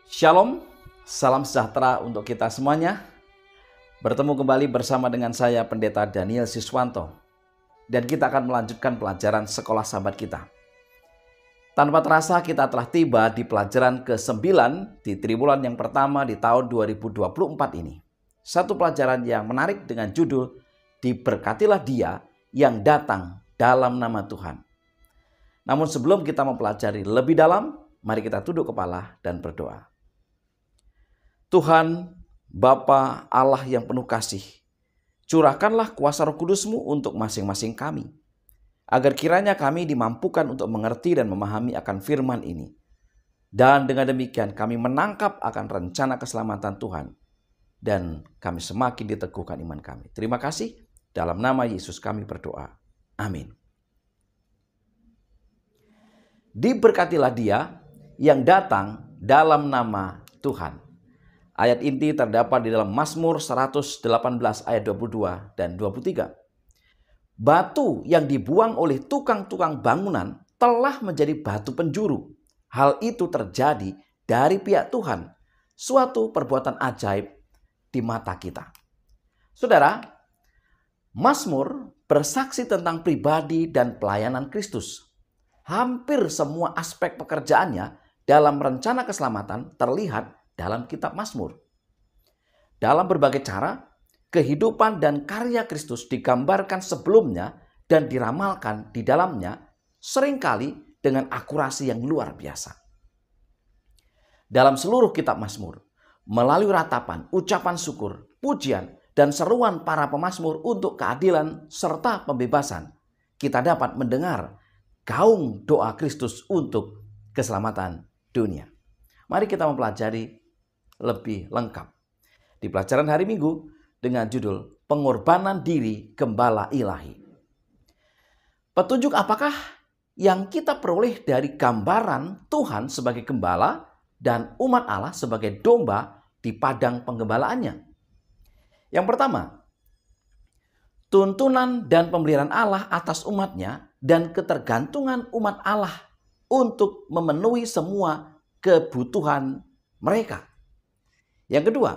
Shalom, salam sejahtera untuk kita semuanya. Bertemu kembali bersama dengan saya Pendeta Daniel Siswanto. Dan kita akan melanjutkan pelajaran sekolah sahabat kita. Tanpa terasa kita telah tiba di pelajaran ke-9 di triwulan yang pertama di tahun 2024 ini. Satu pelajaran yang menarik dengan judul Diberkatilah Dia yang datang dalam nama Tuhan. Namun sebelum kita mempelajari lebih dalam, mari kita tunduk kepala dan berdoa. Tuhan, Bapa Allah yang penuh kasih, curahkanlah kuasa Roh Kudus-Mu untuk masing-masing kami, agar kiranya kami dimampukan untuk mengerti dan memahami akan firman ini. Dan dengan demikian kami menangkap akan rencana keselamatan Tuhan, dan kami semakin diteguhkan iman kami. Terima kasih, dalam nama Yesus kami berdoa. Amin. Diberkatilah Dia yang datang dalam nama Tuhan. Ayat inti terdapat di dalam Mazmur 118 ayat 22 dan 23. Batu yang dibuang oleh tukang-tukang bangunan telah menjadi batu penjuru. Hal itu terjadi dari pihak Tuhan. Suatu perbuatan ajaib di mata kita. Saudara, Mazmur bersaksi tentang pribadi dan pelayanan Kristus. Hampir semua aspek pekerjaannya dalam rencana keselamatan terlihat dalam kitab Mazmur. Dalam berbagai cara, kehidupan dan karya Kristus digambarkan sebelumnya dan diramalkan di dalamnya seringkali dengan akurasi yang luar biasa. Dalam seluruh kitab Mazmur, melalui ratapan, ucapan syukur, pujian, dan seruan para pemazmur untuk keadilan serta pembebasan, kita dapat mendengar gaung doa Kristus untuk keselamatan dunia. Mari kita mempelajari lebih lengkap di pelajaran hari Minggu dengan judul Pengorbanan Diri Gembala Ilahi. Petunjuk apakah yang kita peroleh dari gambaran Tuhan sebagai gembala dan umat Allah sebagai domba di padang penggembalaannya? Yang pertama, tuntunan dan pemeliharaan Allah atas umatnya dan ketergantungan umat Allah untuk memenuhi semua kebutuhan mereka. Yang kedua,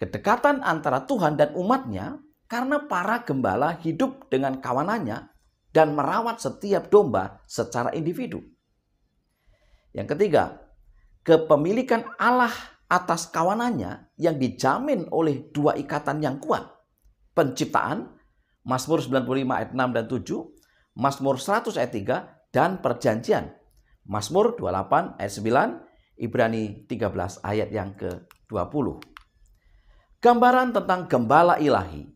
kedekatan antara Tuhan dan umatnya karena para gembala hidup dengan kawanannya dan merawat setiap domba secara individu. Yang ketiga, kepemilikan Allah atas kawanannya yang dijamin oleh dua ikatan yang kuat. Penciptaan, Mazmur 95 ayat 6 dan 7, Mazmur 100 ayat 3, dan perjanjian, Mazmur 28 ayat 9, Ibrani 13 ayat yang ke-20. Gambaran tentang gembala ilahi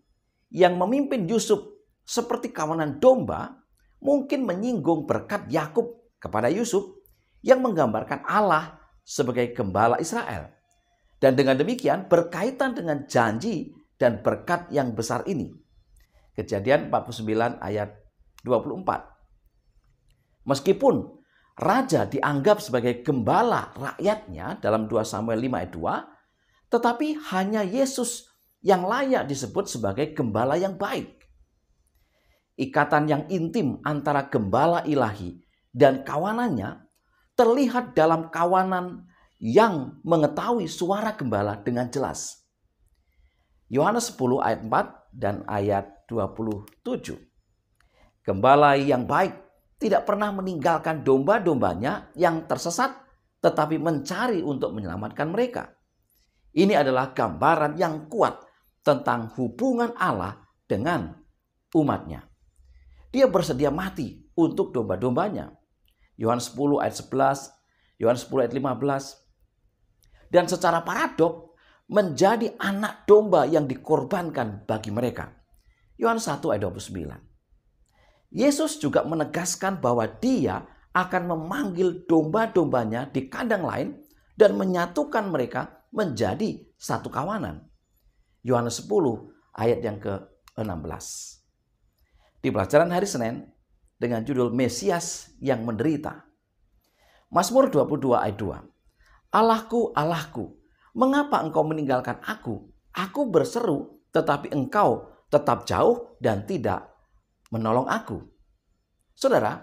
yang memimpin Yusuf seperti kawanan domba mungkin menyinggung berkat Yakub kepada Yusuf yang menggambarkan Allah sebagai gembala Israel. Dan dengan demikian berkaitan dengan janji dan berkat yang besar ini. Kejadian 49 ayat 24. Meskipun raja dianggap sebagai gembala rakyatnya dalam 2 Samuel 5 ayat 2, tetapi hanya Yesus yang layak disebut sebagai gembala yang baik. Ikatan yang intim antara gembala ilahi dan kawanannya terlihat dalam kawanan yang mengetahui suara gembala dengan jelas. Yohanes 10 ayat 4 dan ayat 27. Gembala yang baik tidak pernah meninggalkan domba-dombanya yang tersesat, tetapi mencari untuk menyelamatkan mereka. Ini adalah gambaran yang kuat tentang hubungan Allah dengan umatnya. Dia bersedia mati untuk domba-dombanya. Yohanes 10 ayat 11, Yohanes 10 ayat 15. Dan secara paradok menjadi anak domba yang dikorbankan bagi mereka. Yohanes 1 ayat 29. Yesus juga menegaskan bahwa Dia akan memanggil domba-dombanya di kandang lain dan menyatukan mereka menjadi satu kawanan. Yohanes 10 ayat yang ke-16. Di pelajaran hari Senin dengan judul Mesias yang menderita. Mazmur 22 ayat 2. Allahku, Allahku, mengapa engkau meninggalkan aku? Aku berseru, tetapi engkau tetap jauh dan tidak menolong aku. Saudara,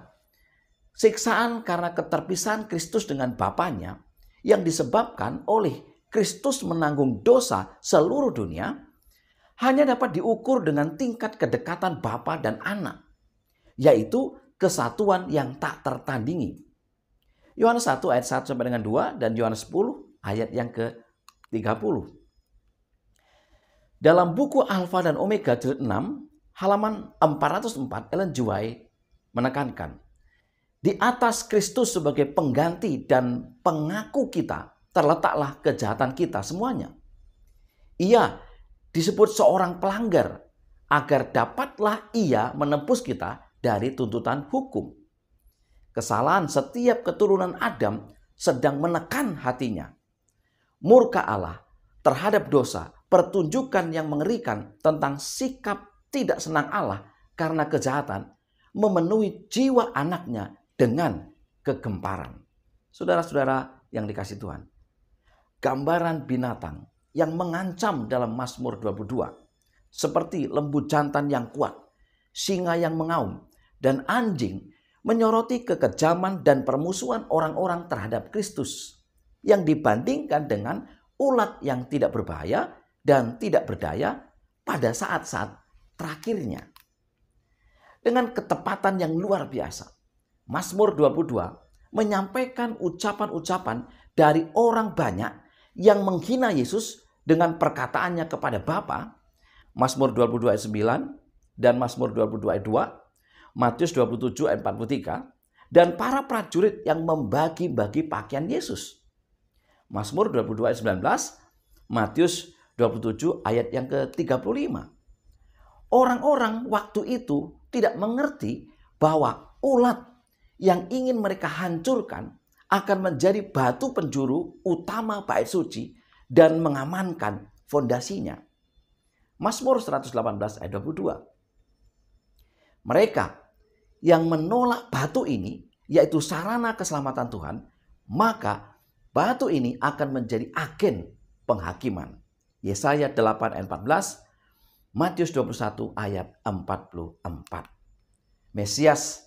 siksaan karena keterpisahan Kristus dengan Bapanya yang disebabkan oleh Kristus menanggung dosa seluruh dunia hanya dapat diukur dengan tingkat kedekatan Bapa dan Anak, yaitu kesatuan yang tak tertandingi. Yohanes 1 ayat 1 sampai dengan 2 dan Yohanes 10 ayat yang ke-30. Dalam buku Alfa dan Omega jilid 6 halaman 404, Ellen G. White menekankan, di atas Kristus sebagai pengganti dan pengaku kita terletaklah kejahatan kita semuanya. Ia disebut seorang pelanggar agar dapatlah ia menebus kita dari tuntutan hukum. Kesalahan setiap keturunan Adam sedang menekan hatinya. Murka Allah terhadap dosa, pertunjukan yang mengerikan tentang sikap tidak senang Allah karena kejahatan, memenuhi jiwa anaknya dengan kegemparan. Saudara-saudara yang dikasihi Tuhan, gambaran binatang yang mengancam dalam Mazmur 22 seperti lembu jantan yang kuat, singa yang mengaum, dan anjing menyoroti kekejaman dan permusuhan orang-orang terhadap Kristus yang dibandingkan dengan ulat yang tidak berbahaya dan tidak berdaya pada saat-saat terakhirnya. Dengan ketepatan yang luar biasa, Mazmur 22 menyampaikan ucapan-ucapan dari orang banyak yang menghina Yesus dengan perkataannya kepada Bapa. Mazmur 22 ayat 9 dan Mazmur 22 ayat 2, Matius 27 ayat 43, dan para prajurit yang membagi-bagi pakaian Yesus. Mazmur 22 ayat 19, Matius 27 ayat yang ke-35. Orang-orang waktu itu tidak mengerti bahwa ulat yang ingin mereka hancurkan akan menjadi batu penjuru utama bait suci dan mengamankan fondasinya. Mazmur 118 ayat 22. Mereka yang menolak batu ini, yaitu sarana keselamatan Tuhan, maka batu ini akan menjadi agen penghakiman. Yesaya 8 ayat 14, Matius 21 ayat 44. Mesias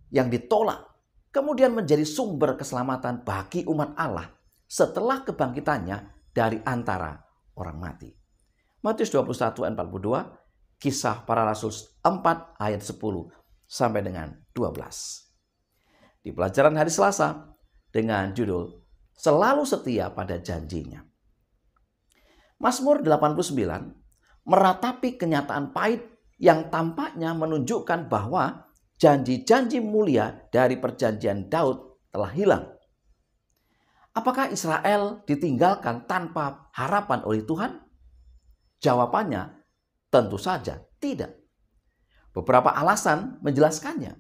yang ditolak kemudian menjadi sumber keselamatan bagi umat Allah setelah kebangkitannya dari antara orang mati. Matius 21 ayat 42, Kisah Para Rasul 4 ayat 10 sampai dengan 12. Di pelajaran hari Selasa dengan judul Selalu Setia pada Janjinya. Mazmur 89 meratapi kenyataan pahit yang tampaknya menunjukkan bahwa janji-janji mulia dari perjanjian Daud telah hilang. Apakah Israel ditinggalkan tanpa harapan oleh Tuhan? Jawabannya tentu saja tidak. Beberapa alasan menjelaskannya.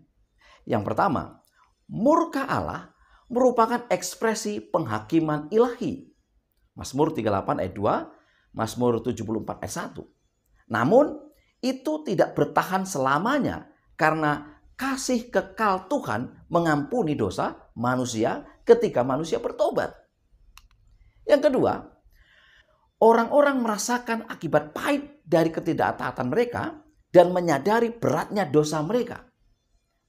Yang pertama, murka Allah merupakan ekspresi penghakiman ilahi. Mazmur 38 ayat 2, Mazmur 74 ayat 1. Namun, itu tidak bertahan selamanya karena kasih kekal Tuhan mengampuni dosa manusia ketika manusia bertobat. Yang kedua, orang-orang merasakan akibat pahit dari ketidaktaatan mereka dan menyadari beratnya dosa mereka.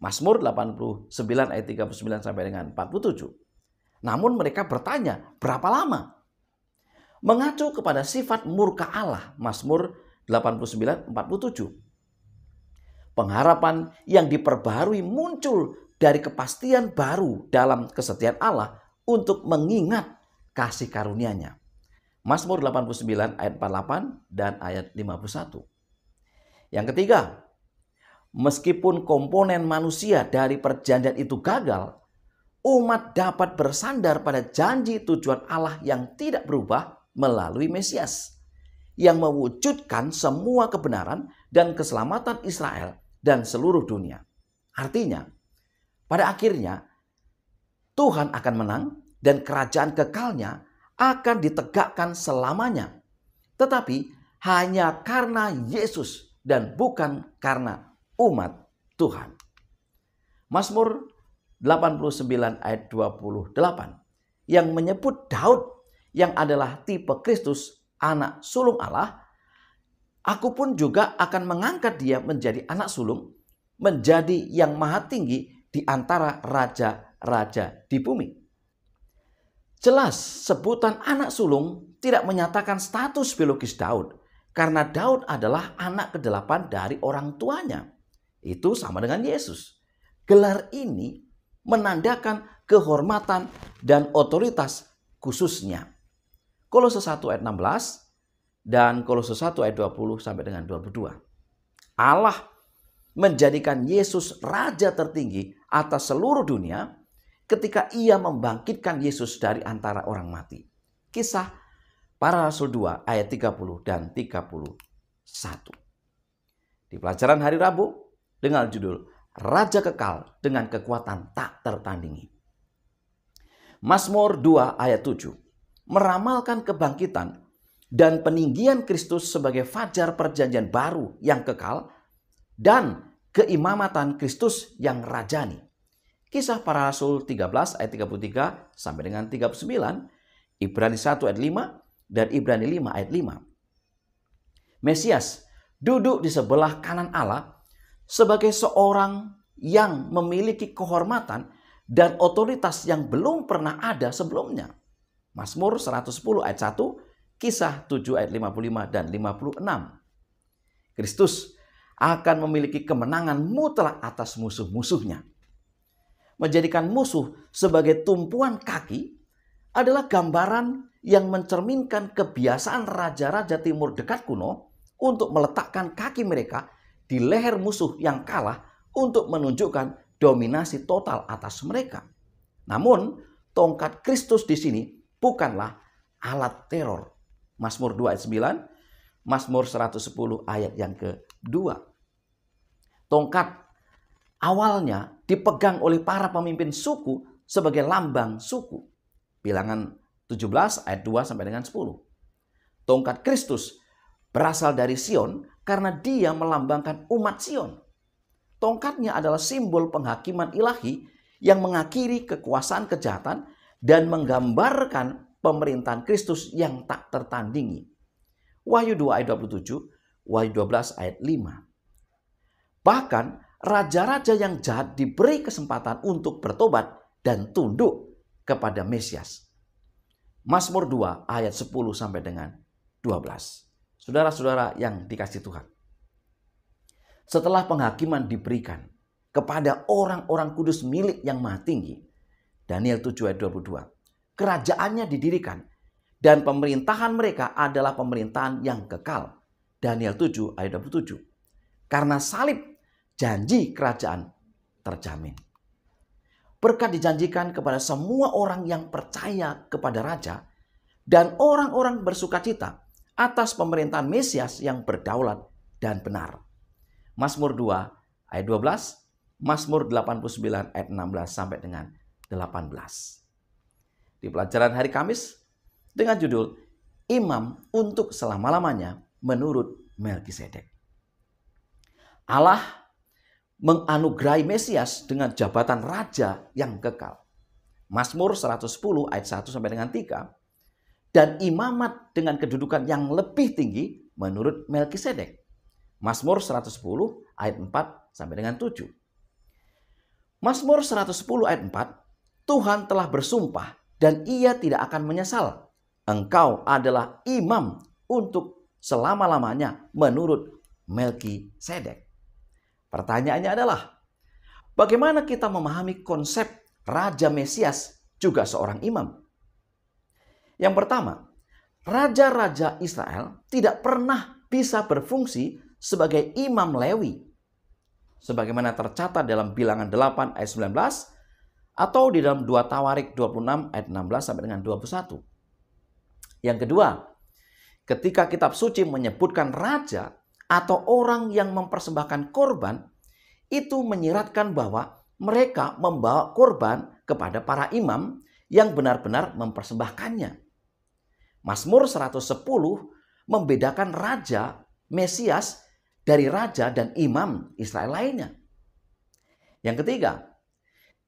Mazmur 89 ayat 39 sampai dengan 47. Namun mereka bertanya, berapa lama? Mengacu kepada sifat murka Allah, Mazmur 89 47. Pengharapan yang diperbaharui muncul dari kepastian baru dalam kesetiaan Allah untuk mengingat kasih karunia-Nya. Mazmur 89 ayat 48 dan ayat 51. Yang ketiga, meskipun komponen manusia dari perjanjian itu gagal, umat dapat bersandar pada janji tujuan Allah yang tidak berubah melalui Mesias, yang mewujudkan semua kebenaran dan keselamatan Israel dan seluruh dunia. Artinya, pada akhirnya Tuhan akan menang dan kerajaan kekalnya akan ditegakkan selamanya. Tetapi hanya karena Yesus dan bukan karena umat Tuhan. Mazmur 89 ayat 28 yang menyebut Daud yang adalah tipe Kristus, anak sulung Allah. Aku pun juga akan mengangkat dia menjadi anak sulung, menjadi yang maha tinggi di antara raja-raja di bumi. Jelas sebutan anak sulung tidak menyatakan status biologis Daud, karena Daud adalah anak ke-8 dari orang tuanya. Itu sama dengan Yesus. Gelar ini menandakan kehormatan dan otoritas khususnya. Kolose 1 ayat 16 dan Kolose 1 ayat 20 sampai dengan 22. Allah menjadikan Yesus raja tertinggi atas seluruh dunia ketika ia membangkitkan Yesus dari antara orang mati. Kisah Para Rasul 2 ayat 30 dan 31. Di pelajaran hari Rabu dengan judul Raja Kekal dengan Kekuatan Tak Tertandingi. Mazmur 2 ayat 7 meramalkan kebangkitan dan peninggian Kristus sebagai fajar perjanjian baru yang kekal dan keimamatan Kristus yang rajani. Kisah Para Rasul 13 ayat 33 sampai dengan 39, Ibrani 1 ayat 5 dan Ibrani 5 ayat 5. Mesias duduk di sebelah kanan Allah sebagai seorang yang memiliki kehormatan dan otoritas yang belum pernah ada sebelumnya. Mazmur 110 ayat 1, Kisah 7 ayat 55 dan 56. Kristus akan memiliki kemenangan mutlak atas musuh-musuhnya. Menjadikan musuh sebagai tumpuan kaki adalah gambaran yang mencerminkan kebiasaan raja-raja timur dekat kuno untuk meletakkan kaki mereka di leher musuh yang kalah untuk menunjukkan dominasi total atas mereka. Namun, tongkat Kristus di sini bukanlah alat teror. Mazmur 2 ayat 9, Mazmur 110 ayat yang kedua. Tongkat awalnya dipegang oleh para pemimpin suku sebagai lambang suku. Bilangan 17 ayat 2 sampai dengan 10. Tongkat Kristus berasal dari Sion karena dia melambangkan umat Sion. Tongkatnya adalah simbol penghakiman ilahi yang mengakhiri kekuasaan kejahatan dan menggambarkan pemerintahan Kristus yang tak tertandingi. Wahyu 2 ayat 27, Wahyu 12 ayat 5. Bahkan raja-raja yang jahat diberi kesempatan untuk bertobat dan tunduk kepada Mesias. Mazmur 2 ayat 10 sampai dengan 12. Saudara-saudara yang dikasihi Tuhan. Setelah penghakiman diberikan kepada orang-orang kudus milik yang maha tinggi, Daniel 7 ayat 22. Kerajaannya didirikan dan pemerintahan mereka adalah pemerintahan yang kekal. Daniel 7 ayat 27. Karena salib, janji kerajaan terjamin. Berkat dijanjikan kepada semua orang yang percaya kepada raja dan orang-orang bersukacita atas pemerintahan Mesias yang berdaulat dan benar. Mazmur 2 ayat 12, Mazmur 89 ayat 16 sampai dengan 18. Di pelajaran hari Kamis dengan judul Imam untuk selama-lamanya menurut Melkisedek. Allah menganugerahi Mesias dengan jabatan raja yang kekal. Mazmur 110 ayat 1 sampai dengan 3. Dan imamat dengan kedudukan yang lebih tinggi menurut Melkisedek. Mazmur 110 ayat 4 sampai dengan 7. Mazmur 110 ayat 4, Tuhan telah bersumpah dan ia tidak akan menyesal. Engkau adalah imam untuk selama-lamanya menurut Melkisedek. Pertanyaannya adalah, bagaimana kita memahami konsep Raja Mesias juga seorang imam? Yang pertama, raja-raja Israel tidak pernah bisa berfungsi sebagai imam Lewi, sebagaimana tercatat dalam Bilangan 8 ayat 19 atau di dalam 2 Tawarik 26 ayat 16 sampai dengan 21. Yang kedua, ketika kitab suci menyebutkan raja atau orang yang mempersembahkan korban, itu menyiratkan bahwa mereka membawa korban kepada para imam yang benar-benar mempersembahkannya. Mazmur 110 membedakan raja Mesias dari raja dan imam Israel lainnya. Yang ketiga,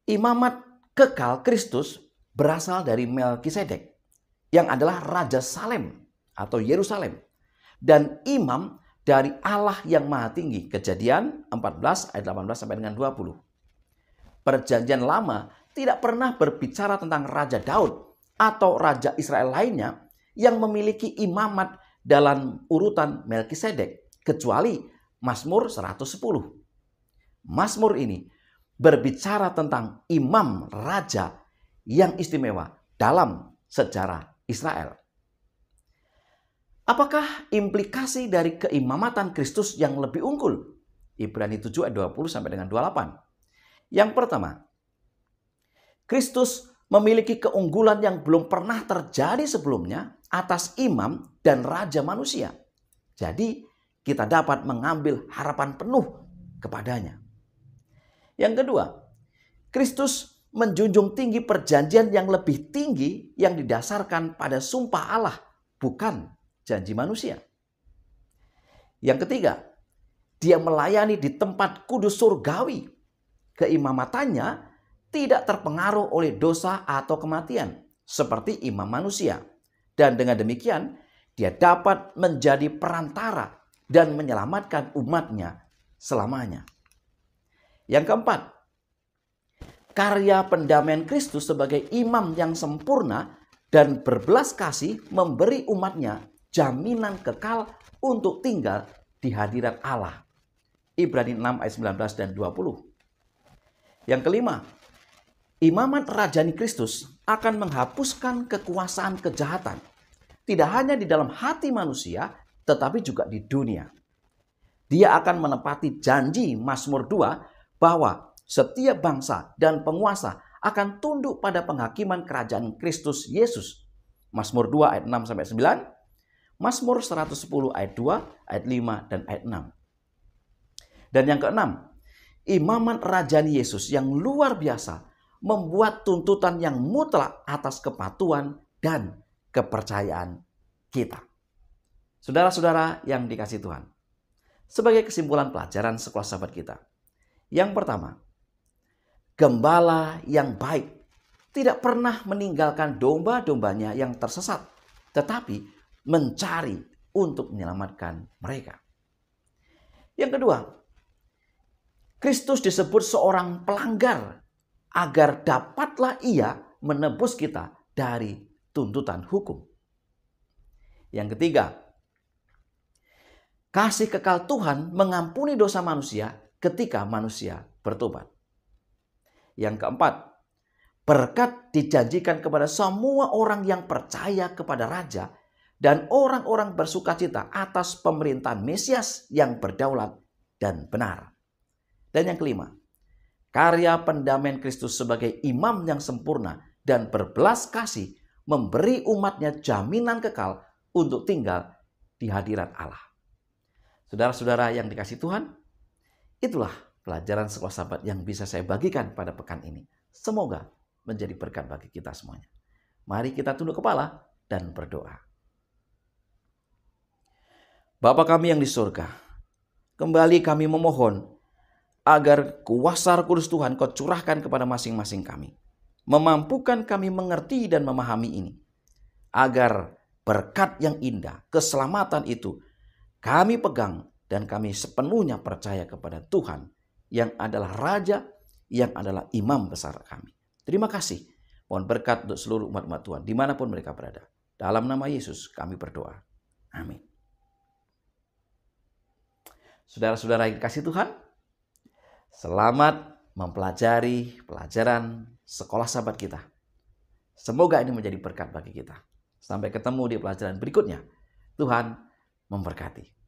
imamat kekal Kristus berasal dari Melkisedek yang adalah Raja Salem atau Yerusalem dan imam dari Allah yang Maha Tinggi. Kejadian 14 ayat 18 sampai dengan 20. Perjanjian Lama tidak pernah berbicara tentang Raja Daud atau raja Israel lainnya yang memiliki imamat dalam urutan Melkisedek, kecuali Mazmur 110. Mazmur ini berbicara tentang imam raja yang istimewa dalam sejarah Israel. Apakah implikasi dari keimamatan Kristus yang lebih unggul? Ibrani 7 ayat 20 sampai dengan 28. Yang pertama, Kristus memiliki keunggulan yang belum pernah terjadi sebelumnya atas imam dan raja manusia. Jadi kita dapat mengambil harapan penuh kepadanya. Yang kedua, Kristus menjunjung tinggi perjanjian yang lebih tinggi yang didasarkan pada sumpah Allah, bukan janji manusia. Yang ketiga, dia melayani di tempat kudus surgawi. Keimamatannya tidak terpengaruh oleh dosa atau kematian seperti imam manusia. Dan dengan demikian, dia dapat menjadi perantara dan menyelamatkan umatnya selamanya. Yang keempat, karya pendamaian Kristus sebagai imam yang sempurna dan berbelas kasih memberi umatnya jaminan kekal untuk tinggal di hadirat Allah. Ibrani 6 ayat 19 dan 20. Yang kelima, imamat rajani Kristus akan menghapuskan kekuasaan kejahatan. Tidak hanya di dalam hati manusia, tetapi juga di dunia. Dia akan menepati janji Mazmur 2 bahwa setiap bangsa dan penguasa akan tunduk pada penghakiman kerajaan Kristus Yesus. Mazmur 2 ayat 6 sampai 9, Mazmur 110 ayat 2, ayat 5 dan ayat 6. Dan yang keenam, imamat rajani Yesus yang luar biasa membuat tuntutan yang mutlak atas kepatuhan dan kepercayaan kita. Saudara-saudara yang dikasihi Tuhan, sebagai kesimpulan pelajaran sekolah sahabat kita, yang pertama, gembala yang baik tidak pernah meninggalkan domba-dombanya yang tersesat, tetapi mencari untuk menyelamatkan mereka. Yang kedua, Kristus disebut seorang pelanggar agar dapatlah ia menebus kita dari tuntutan hukum. Yang ketiga, kasih kekal Tuhan mengampuni dosa manusia ketika manusia bertobat. Yang keempat, berkat dijanjikan kepada semua orang yang percaya kepada Raja dan orang-orang bersukacita atas pemerintahan Mesias yang berdaulat dan benar. Dan yang kelima, karya pendamaian Kristus sebagai imam yang sempurna dan berbelas kasih memberi umatnya jaminan kekal untuk tinggal di hadirat Allah. Saudara-saudara yang dikasihi Tuhan, itulah pelajaran sekolah sahabat yang bisa saya bagikan pada pekan ini. Semoga menjadi berkat bagi kita semuanya. Mari kita tunduk kepala dan berdoa. Bapa kami yang di surga, kembali kami memohon agar kuasa Roh Kudus Tuhan Kau curahkan kepada masing-masing kami. Memampukan kami mengerti dan memahami ini. Agar berkat yang indah, keselamatan itu kami pegang dan kami sepenuhnya percaya kepada Tuhan yang adalah Raja, yang adalah Imam besar kami. Terima kasih. Mohon berkat untuk seluruh umat-umat Tuhan dimanapun mereka berada. Dalam nama Yesus kami berdoa. Amin. Saudara-saudara yang dikasihi Tuhan, selamat mempelajari pelajaran sekolah sahabat kita. Semoga ini menjadi berkat bagi kita. Sampai ketemu di pelajaran berikutnya. Tuhan memberkati.